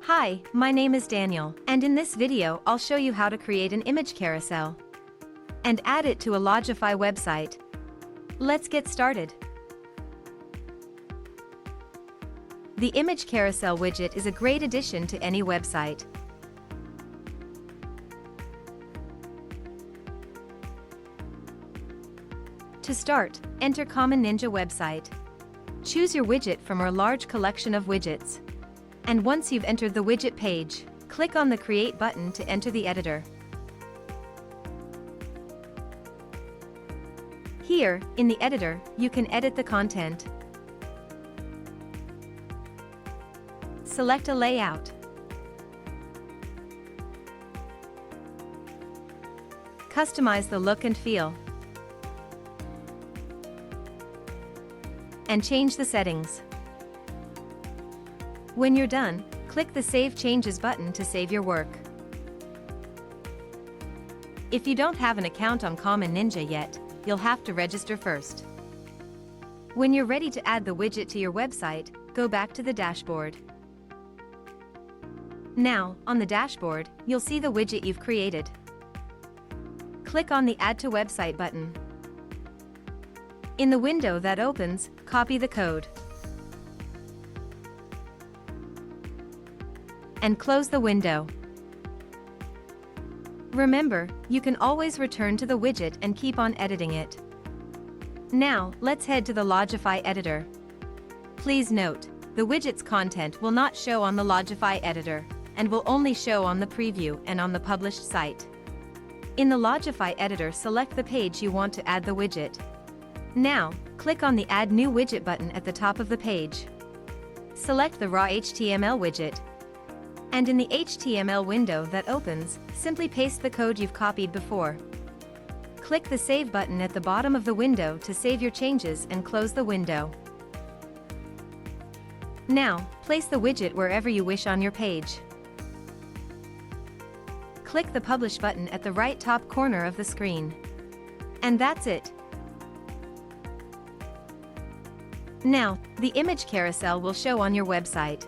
Hi, my name is Daniel, and in this video I'll show you how to create an image carousel and add it to a Lodgify website. Let's get started. The Image Carousel widget is a great addition to any website. To start, enter Common Ninja website. Choose your widget from our large collection of widgets. And once you've entered the widget page, click on the Create button to enter the editor. Here, in the editor, you can edit the content. Select a layout. Customize the look and feel. And change the settings. When you're done, click the Save Changes button to save your work. If you don't have an account on Common Ninja yet, you'll have to register first. When you're ready to add the widget to your website, go back to the dashboard. Now, on the dashboard, you'll see the widget you've created. Click on the Add to Website button. In the window that opens, copy the code. And close the window. Remember, you can always return to the widget and keep on editing it. Now, let's head to the Lodgify editor. Please note, the widget's content will not show on the Lodgify editor, and will only show on the preview and on the published site. In the Lodgify editor, select the page you want to add the widget. Now, click on the Add New Widget button at the top of the page. Select the raw HTML widget. And in the HTML window that opens, simply paste the code you've copied before. Click the Save button at the bottom of the window to save your changes and close the window. Now, place the widget wherever you wish on your page. Click the Publish button at the right top corner of the screen. And that's it. Now, the image carousel will show on your website.